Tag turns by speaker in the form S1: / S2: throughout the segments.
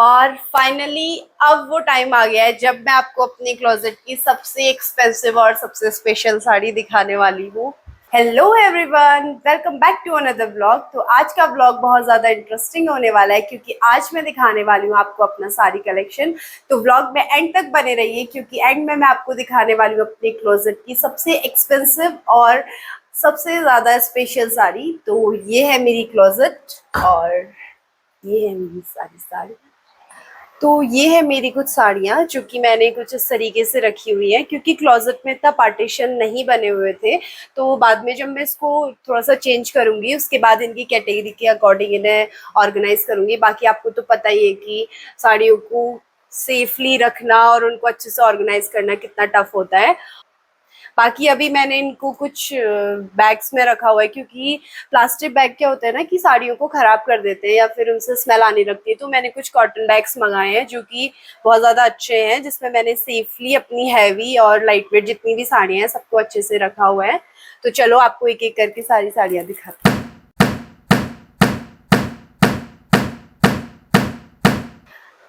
S1: और फाइनली अब वो टाइम आ गया है जब मैं आपको अपने क्लोजेट की सबसे एक्सपेंसिव और सबसे स्पेशल साड़ी दिखाने वाली हूँ। Hello everyone, welcome back to another vlog. तो आज का व्लॉग बहुत ज़्यादा इंटरेस्टिंग होने वाला है क्योंकि आज मैं दिखाने वाली हूँ आपको अपना साड़ी कलेक्शन। तो व्लॉग में एंड तक बने रहिए क्योंकि एंड में मैं आपको दिखाने वाली हूँ अपने क्लोजेट की सबसे एक्सपेंसिव और सबसे ज़्यादा स्पेशल साड़ी। तो ये है मेरी क्लोजेट और ये है मेरी सारी साड़ी। तो ये है मेरी कुछ साड़ियाँ जो कि मैंने कुछ इस तरीके से रखी हुई हैं क्योंकि क्लोजेट में इतना पार्टीशन नहीं बने हुए थे। तो बाद में जब मैं इसको थोड़ा सा चेंज करूँगी उसके बाद इनकी कैटेगरी के अकॉर्डिंग इन्हें ऑर्गेनाइज करूँगी। बाकी आपको तो पता ही है कि साड़ियों को सेफली रखना और उनको अच्छे से ऑर्गेनाइज करना कितना टफ होता है। बाकी अभी मैंने इनको कुछ बैग्स में रखा हुआ है क्योंकि प्लास्टिक बैग क्या होता है ना कि साड़ियों को ख़राब कर देते हैं या फिर उनसे स्मेल आने लगती है। तो मैंने कुछ कॉटन बैग्स मंगाए हैं जो कि बहुत ज़्यादा अच्छे हैं, जिसमें मैंने सेफली अपनी हैवी और लाइट वेट जितनी भी साड़ियाँ हैं सबको अच्छे से रखा हुआ है। तो चलो आपको एक एक करके सारी साड़ियाँ दिखाती हूँ।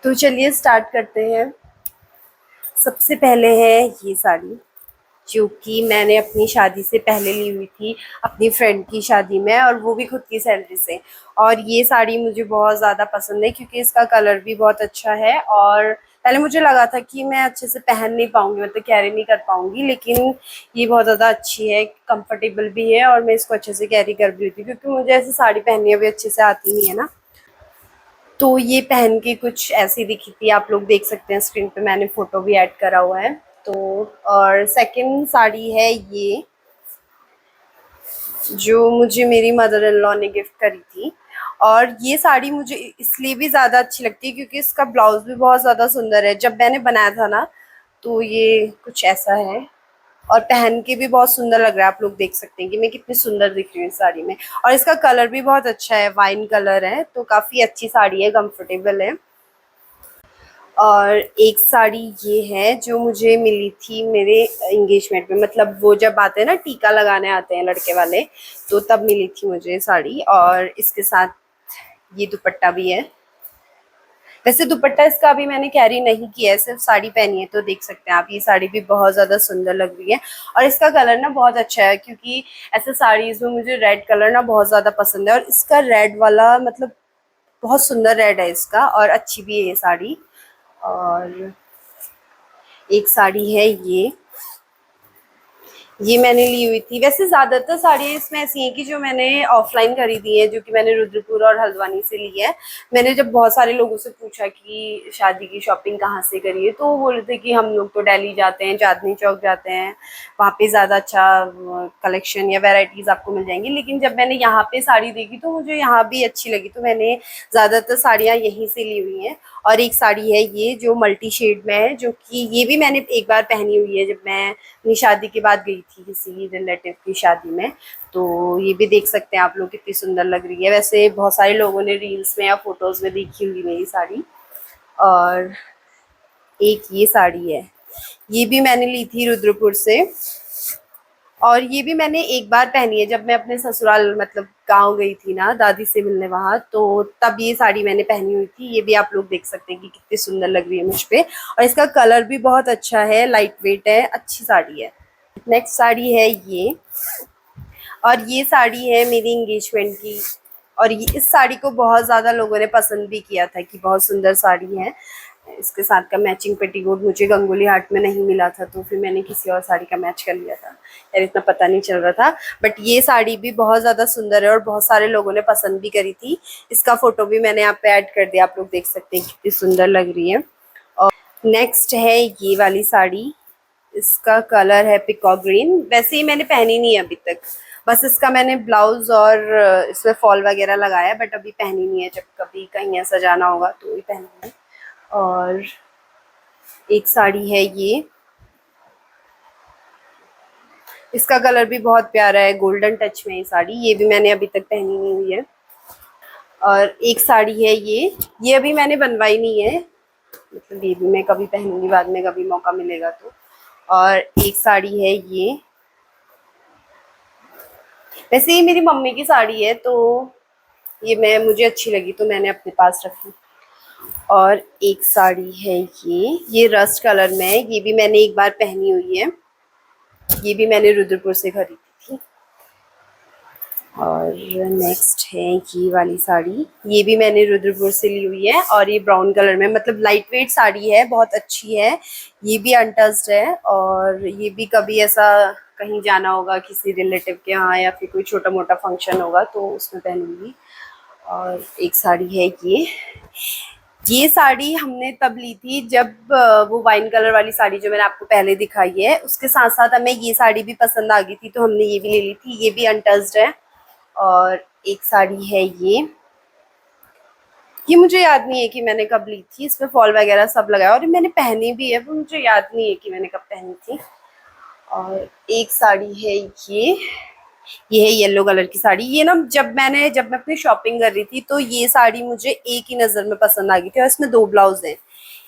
S1: तो चलिए स्टार्ट करते हैं। सबसे पहले है ये साड़ी जो कि मैंने अपनी शादी से पहले ली हुई थी, अपनी फ्रेंड की शादी में, और वो भी खुद की सैलरी से। और ये साड़ी मुझे बहुत ज़्यादा पसंद है क्योंकि इसका कलर भी बहुत अच्छा है। और पहले मुझे लगा था कि मैं अच्छे से पहन नहीं पाऊंगी, मतलब कैरी नहीं कर पाऊंगी, लेकिन ये बहुत ज़्यादा अच्छी है, कंफर्टेबल भी है और मैं इसको अच्छे से कैरी कर भी लेती हूँ क्योंकि मुझे ऐसी साड़ी पहननी अभी अच्छे से आती नहीं है ना। तो ये पहन के कुछ ऐसी दिखी थी, आप लोग देख सकते हैं स्क्रीन पे, मैंने फोटो भी ऐड करा हुआ है। तो और सेकंड साड़ी है ये जो मुझे मेरी मदर इन लॉ ने गिफ्ट करी थी। और ये साड़ी मुझे इसलिए भी ज़्यादा अच्छी लगती है क्योंकि इसका ब्लाउज भी बहुत ज़्यादा सुंदर है। जब मैंने बनाया था ना तो ये कुछ ऐसा है और पहन के भी बहुत सुंदर लग रहा है। आप लोग देख सकते हैं कि मैं कितनी सुंदर दिख रही हूँ इस साड़ी में। और इसका कलर भी बहुत अच्छा है, वाइन कलर है, तो काफ़ी अच्छी साड़ी है, कंफर्टेबल है। और एक साड़ी ये है जो मुझे मिली थी मेरे एंगेजमेंट में, मतलब वो जब आते हैं ना टीका लगाने आते हैं लड़के वाले, तो तब मिली थी मुझे साड़ी। और इसके साथ ये दुपट्टा भी है। वैसे दुपट्टा इसका अभी मैंने कैरी नहीं किया है, सिर्फ साड़ी पहनी है। तो देख सकते हैं आप, ये साड़ी भी बहुत ज़्यादा सुंदर लग रही है। और इसका कलर ना बहुत अच्छा है क्योंकि ऐसे साड़ीज़ में मुझे रेड कलर ना बहुत ज़्यादा पसंद है। और इसका रेड वाला मतलब बहुत सुंदर रेड है इसका, और अच्छी भी है ये साड़ी। और एक साड़ी है ये मैंने ली हुई थी। वैसे ज़्यादातर साड़ियाँ इसमें ऐसी हैं कि जो मैंने ऑफलाइन खरीदी है, जो कि मैंने रुद्रपुर और हल्द्वानी से ली है। मैंने जब बहुत सारे लोगों से पूछा कि शादी की शॉपिंग कहाँ से करी है, तो वो बोल रहे थे कि हम लोग तो दिल्ली जाते हैं, चांदनी चौक जाते हैं, वहाँ पे ज़्यादा अच्छा कलेक्शन या वैरायटीज़ आपको मिल जाएंगी। लेकिन जब मैंने यहाँ पे साड़ी देखी तो मुझे यहाँ भी अच्छी लगी, तो मैंने ज़्यादातर साड़ियाँ यहीं से ली हुई हैं। और एक साड़ी है ये जो मल्टी शेड में है, जो कि ये भी मैंने एक बार पहनी हुई है जब मैं अपनी शादी के बाद गई थी किसी रिलेटिव की शादी में। तो ये भी देख सकते हैं आप लोग कितनी सुंदर लग रही है। वैसे बहुत सारे लोगों ने रील्स में या फोटोज में देखी हुई मेरी साड़ी। और एक ये साड़ी है, ये भी मैंने ली थी रुद्रपुर से। और ये भी मैंने एक बार पहनी है जब मैं अपने ससुराल मतलब गांव गई थी ना दादी से मिलने वहां, तो तब ये साड़ी मैंने पहनी हुई थी। ये भी आप लोग देख सकते हैं कि कितनी सुंदर लग रही है मुझ पे। और इसका कलर भी बहुत अच्छा है, लाइट वेट है, अच्छी साड़ी है। नेक्स्ट साड़ी है ये, और ये साड़ी है मेरी एंगेजमेंट की। और ये इस साड़ी को बहुत ज़्यादा लोगों ने पसंद भी किया था कि बहुत सुंदर साड़ी है। इसके साथ का मैचिंग पेटीकोट मुझे गंगोली हाट में नहीं मिला था, तो फिर मैंने किसी और साड़ी का मैच कर लिया था, यार इतना पता नहीं चल रहा था। बट ये साड़ी भी बहुत ज़्यादा सुंदर है और बहुत सारे लोगों ने पसंद भी करी थी। इसका फोटो भी मैंने यहाँ पे ऐड कर दिया, आप लोग देख सकते हैं कितनी सुंदर लग रही है। और नेक्स्ट है ये वाली साड़ी, इसका कलर है पिकॉक ग्रीन। वैसे ही मैंने पहनी नहीं है अभी तक, बस इसका मैंने ब्लाउज और इसमें फॉल वगैरह लगाया है, बट अभी पहनी नहीं है। जब कभी कहीं ऐसा जाना होगा तो ही पहनूंगी। और एक साड़ी है ये, इसका कलर भी बहुत प्यारा है, गोल्डन टच में ये साड़ी, ये भी मैंने अभी तक पहनी नहीं हुई है। और एक साड़ी है ये अभी मैंने बनवाई नहीं है, मतलब ये भी मैं कभी पहनूंगी बाद में, कभी मौका मिलेगा तो। और एक साड़ी है ये, वैसे ये मेरी मम्मी की साड़ी है तो ये मुझे अच्छी लगी तो मैंने अपने पास रखी। और एक साड़ी है ये रस्ट कलर में है, ये भी मैंने एक बार पहनी हुई है, ये भी मैंने रुद्रपुर से खरीदी थी। और नेक्स्ट है ये वाली साड़ी, ये भी मैंने रुद्रपुर से ली हुई है और ये ब्राउन कलर में, मतलब लाइट वेट साड़ी है, बहुत अच्छी है। ये भी अनटच्ड है और ये भी कभी ऐसा कहीं जाना होगा किसी रिलेटिव के यहाँ या फिर कोई छोटा मोटा फंक्शन होगा तो उसमें पहनूंगी। और एक साड़ी है ये साड़ी हमने तब ली थी जब वो वाइन कलर वाली साड़ी जो मैंने आपको पहले दिखाई है उसके साथ साथ हमें ये साड़ी भी पसंद आ गई थी तो हमने ये भी ले ली थी। ये भी अनटच्ड है। और एक साड़ी है ये मुझे याद नहीं है कि मैंने कब ली थी, इसमें फॉल वगैरह सब लगाया और मैंने पहनी भी है, वो मुझे याद नहीं है कि मैंने कब पहनी थी। और एक साड़ी है ये है येलो कलर की साड़ी। ये ना जब मैं अपनी शॉपिंग कर रही थी तो ये साड़ी मुझे एक ही नज़र में पसंद आ गई थी और इसमें 2 ब्लाउज हैं।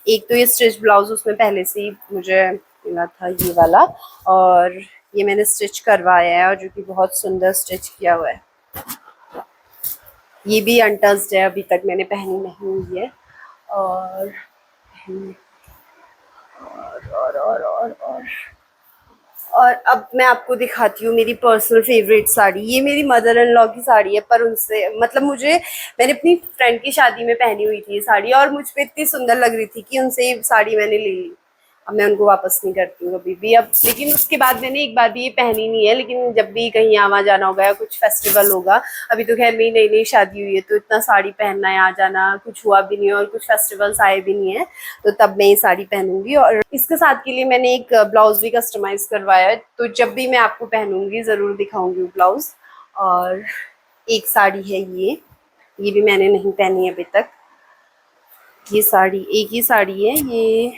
S1: एक तो ये स्टिच ब्लाउज उसमें पहले से ही मुझे मिला था ये वाला, और ये मैंने स्टिच करवाया है और जो कि बहुत सुंदर स्टिच किया हुआ है। ये भी अनटच्ड है, अभी तक मैंने पहनी नहीं हुई है। और और अब मैं आपको दिखाती हूँ मेरी पर्सनल फेवरेट साड़ी। ये मेरी मदर इन लॉ की साड़ी है, पर उनसे मतलब मैंने अपनी फ्रेंड की शादी में पहनी हुई थी ये साड़ी और मुझ पे इतनी सुंदर लग रही थी कि उनसे ये साड़ी मैंने ले ली। अब मैं उनको वापस नहीं करती हूँ कभी भी अब, लेकिन उसके बाद मैंने एक बार भी ये पहनी नहीं है, लेकिन जब भी कहीं आवा जाना होगा या कुछ फेस्टिवल होगा, अभी तो खैर मेरी नई नई शादी हुई है तो इतना साड़ी पहनना है, आ जाना कुछ हुआ भी नहीं है और कुछ फेस्टिवल्स आए भी नहीं है, तो तब मैं ये साड़ी पहनूंगी। और इसके साथ के लिए मैंने एक ब्लाउज भी कस्टमाइज करवाया है, तो जब भी मैं आपको पहनूंगी जरूर दिखाऊंगी वो ब्लाउज। और एक साड़ी है ये भी मैंने नहीं पहनी अभी तक। ये साड़ी एक ही साड़ी है, ये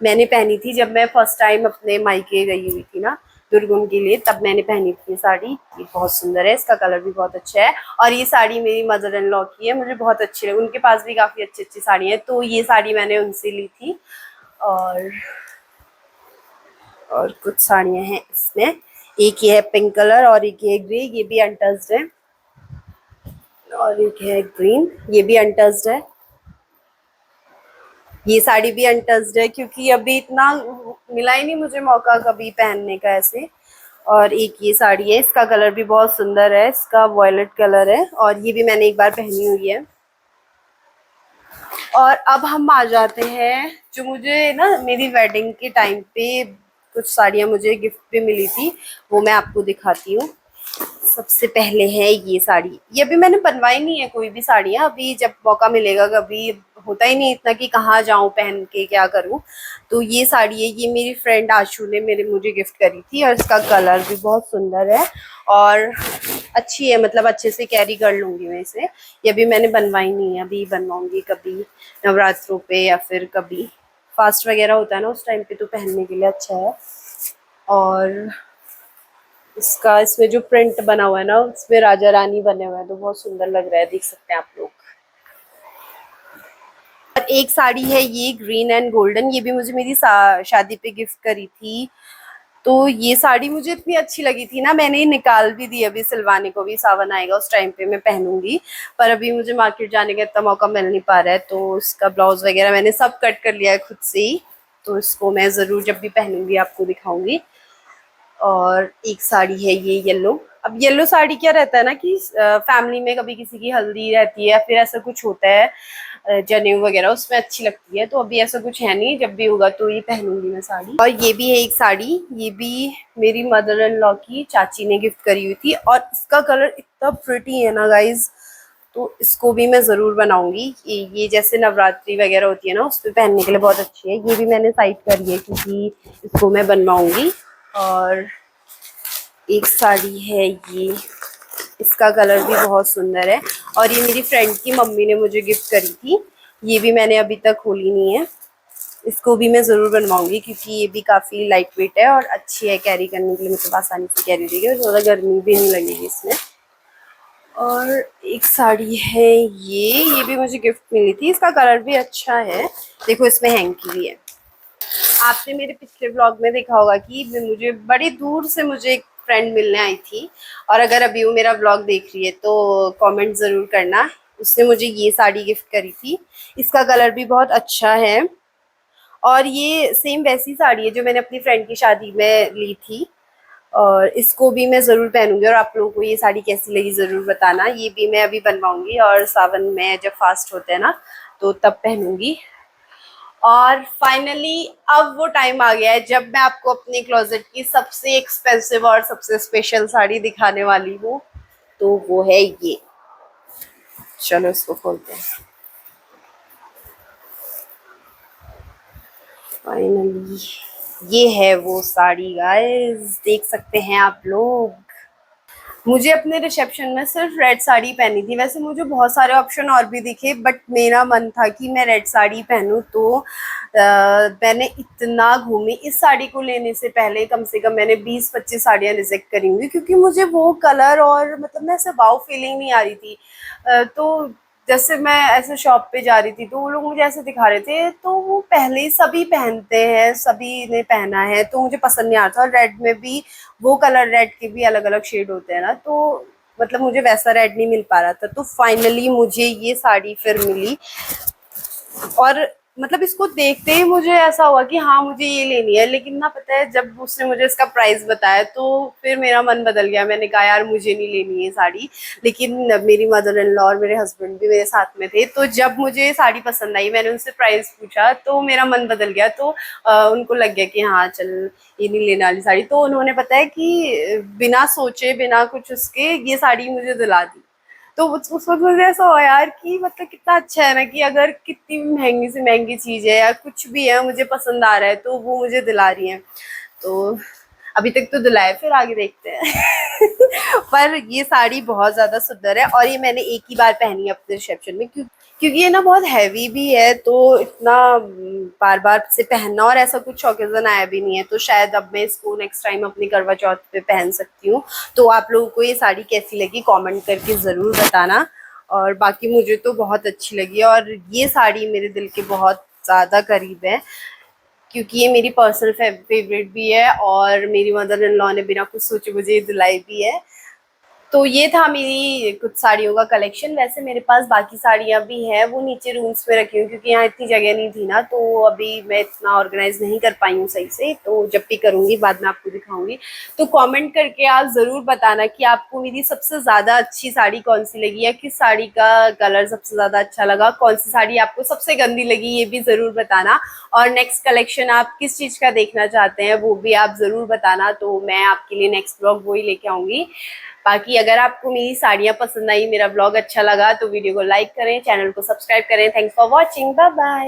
S1: मैंने पहनी थी जब मैं फर्स्ट टाइम अपने मायके गई हुई थी ना दुर्गुम के लिए, तब मैंने पहनी थी ये साड़ी। ये बहुत सुंदर है, इसका कलर भी बहुत अच्छा है और ये साड़ी मेरी मदर इन लॉ की है, मुझे बहुत अच्छी लगी। उनके पास भी काफ़ी अच्छी अच्छी साड़ी है तो ये साड़ी मैंने उनसे ली थी। और कुछ साड़ियाँ हैं इसमें, एक ये है पिंक कलर और एक ये ग्रे, ये भी अनटच्ड है। और एक है ग्रीन, ये भी अनटच्ड है। ये साड़ी भी अनटच्ड है क्योंकि अभी इतना मिला ही नहीं मुझे मौका कभी पहनने का ऐसे। और एक ये साड़ी है, इसका कलर भी बहुत सुंदर है, इसका वॉयलेट कलर है और ये भी मैंने एक बार पहनी हुई है। और अब हम आ जाते हैं जो मुझे ना मेरी वेडिंग के टाइम पे कुछ साड़ियाँ मुझे गिफ्ट पे मिली थी, वो मैं आपको दिखाती हूँ। सबसे पहले है ये साड़ी, ये अभी मैंने बनवाई नहीं है कोई भी साड़ियाँ, अभी जब मौका मिलेगा कभी, होता ही नहीं इतना कि कहाँ जाऊँ पहन के क्या करूँ। तो ये साड़ी है, ये मेरी फ्रेंड आशू ने मुझे गिफ्ट करी थी और इसका कलर भी बहुत सुंदर है और अच्छी है, मतलब अच्छे से कैरी कर लूँगी मैं इसे। ये अभी मैंने बनवाई नहीं है, अभी बनवाऊँगी कभी नवरात्रों पे या फिर कभी फास्ट वगैरह होता है ना उस टाइम पे, तो पहनने के लिए अच्छा है। और इसमें जो प्रिंट बना हुआ है ना उसमें राजा रानी बने हुए हैं तो बहुत सुंदर लग रहा है, देख सकते हैं आप लोग। और एक साड़ी है ये ग्रीन एंड गोल्डन, ये भी मुझे मेरी शादी पे गिफ्ट करी थी। तो ये साड़ी मुझे इतनी अच्छी लगी थी ना, मैंने निकाल भी दी, अभी सिलवाने को भी सावन आएगा उस टाइम पे मैं पहनूंगी, पर अभी मुझे मार्केट जाने का इतना मौका मिल नहीं पा रहा है, तो इसका ब्लाउज वगैरह मैंने सब कट कर लिया है खुद से ही, तो इसको मैं जरूर जब भी पहनूंगी आपको दिखाऊंगी। और एक साड़ी है ये येलो। अब येलो साड़ी क्या रहता है ना कि फैमिली में कभी किसी की हल्दी रहती है या फिर ऐसा कुछ होता है जनेऊ वगैरह, उसमें अच्छी लगती है, तो अभी ऐसा कुछ है नहीं, जब भी होगा तो ये पहनूंगी मैं साड़ी। और ये भी है एक साड़ी, ये भी मेरी मदर इन लॉ की चाची ने गिफ्ट करी हुई थी और इसका कलर इतना प्रिटी है ना गाइज, तो इसको भी मैं ज़रूर बनाऊंगी। ये जैसे नवरात्रि वगैरह होती है ना उस पर पहनने के लिए बहुत अच्छी है, ये भी मैंने साइड करी है क्योंकि इसको मैं बनवाऊंगी। और एक साड़ी है ये, इसका कलर भी बहुत सुंदर है और ये मेरी फ्रेंड की मम्मी ने मुझे गिफ्ट करी थी, ये भी मैंने अभी तक खोली नहीं है, इसको भी मैं ज़रूर बनवाऊंगी क्योंकि ये भी काफ़ी लाइट वेट है और अच्छी है कैरी करने के लिए, मतलब आसानी से कैरी रहेगी और ज़्यादा गर्मी भी नहीं लगेगी इसमें। और एक साड़ी है ये भी मुझे गिफ्ट मिली थी, इसका कलर भी अच्छा है, देखो इसमें हैंकी भी है। आपने मेरे पिछले व्लॉग में देखा होगा कि मुझे बड़ी दूर से मुझे एक फ्रेंड मिलने आई थी, और अगर अभी वो मेरा व्लॉग देख रही है तो कमेंट ज़रूर करना, उसने मुझे ये साड़ी गिफ्ट करी थी। इसका कलर भी बहुत अच्छा है और ये सेम वैसी साड़ी है जो मैंने अपनी फ्रेंड की शादी में ली थी और इसको भी मैं ज़रूर पहनूंगी और आप लोगों को ये साड़ी कैसी लगी ज़रूर बताना। ये भी मैं अभी बनवाऊंगी और सावन में जब फास्ट होते हैं ना तो तब पहनूंगी। और फाइनली अब वो टाइम आ गया है जब मैं आपको अपने क्लोजेट की सबसे एक्सपेंसिव और सबसे स्पेशल साड़ी दिखाने वाली हूँ। तो वो है ये। चलो इसको खोलते हैं। फाइनली ये है वो साड़ी गाइस, देख सकते हैं आप लोग। मुझे अपने रिसेप्शन में सिर्फ रेड साड़ी पहनी थी। वैसे मुझे बहुत सारे ऑप्शन और भी दिखे बट मेरा मन था कि मैं रेड साड़ी पहनूं, तो मैंने इतना घूमी। इस साड़ी को लेने से पहले कम से कम मैंने 20-25 साड़ियां रिजेक्ट करी हुई क्योंकि मुझे वो कलर और मतलब मैं ऐसे वाव फीलिंग नहीं आ रही थी। तो जैसे मैं ऐसे शॉप पे जा रही थी तो वो लोग मुझे ऐसे दिखा रहे थे तो वो पहले ही सभी पहनते हैं, सभी ने पहना है तो मुझे पसंद नहीं आ रहा था। और रेड में भी वो कलर रेड के भी अलग अलग शेड होते हैं ना, तो मतलब मुझे वैसा रेड नहीं मिल पा रहा था। तो फाइनली मुझे ये साड़ी फिर मिली और मतलब इसको देखते ही मुझे ऐसा हुआ कि हाँ मुझे ये लेनी है। लेकिन ना पता है जब उसने मुझे इसका प्राइस बताया तो फिर मेरा मन बदल गया। मैंने कहा यार मुझे नहीं लेनी है साड़ी। लेकिन मेरी मदर इन लॉ और मेरे हस्बैंड भी मेरे साथ में थे, तो जब मुझे साड़ी पसंद आई मैंने उनसे प्राइस पूछा तो मेरा मन बदल गया। तो उनको लग गया कि हाँ चल ये नहीं लेने वाली साड़ी, तो उन्होंने पता है कि बिना सोचे बिना कुछ उसके ये साड़ी मुझे दिला दी। तो उस वक्त मुझे ऐसा हुआ यार कि मतलब कितना अच्छा है ना कि अगर कितनी भी महंगी से महंगी चीज है या कुछ भी है मुझे पसंद आ रहा है तो वो मुझे दिला रही है। तो अभी तक तो दिलाए, फिर आगे देखते हैं। पर ये साड़ी बहुत ज्यादा सुंदर है और ये मैंने एक ही बार पहनी है अपने रिसेप्शन में क्योंकि ये ना बहुत हैवी भी है, तो इतना बार बार से पहनना और ऐसा कुछ ओकेजन आया भी नहीं है। तो शायद अब मैं इसको नेक्स्ट टाइम अपनी करवा चौथ पे पहन सकती हूँ। तो आप लोगों को ये साड़ी कैसी लगी कमेंट करके ज़रूर बताना। और बाकी मुझे तो बहुत अच्छी लगी और ये साड़ी मेरे दिल के बहुत ज़्यादा करीब है क्योंकि ये मेरी पर्सनल फेवरेट भी है और मेरी मदर इन लॉ ने बिना कुछ सोचे मुझे ये दिलाई भी है। तो ये था मेरी कुछ साड़ियों का कलेक्शन। वैसे मेरे पास बाकी साड़ियाँ भी हैं, वो नीचे रूम्स में रखी हूँ क्योंकि यहाँ इतनी जगह नहीं थी ना, तो अभी मैं इतना ऑर्गेनाइज नहीं कर पाई हूँ सही से। तो जब भी करूँगी बाद में आपको दिखाऊंगी। तो कमेंट करके आप ज़रूर बताना कि आपको मेरी सबसे ज़्यादा अच्छी साड़ी कौन सी लगी या किस साड़ी का कलर सबसे ज़्यादा अच्छा लगा, कौन सी साड़ी आपको सबसे गंदी लगी ये भी ज़रूर बताना। और नेक्स्ट कलेक्शन आप किस चीज़ का देखना चाहते हैं वो भी आप ज़रूर बताना, तो मैं आपके लिए नेक्स्ट ब्लॉग वही लेके आऊँगी। बाकी अगर आपको मेरी साड़ियाँ पसंद आई, मेरा ब्लॉग अच्छा लगा तो वीडियो को लाइक करें, चैनल को सब्सक्राइब करें। Thanks for watching, bye bye.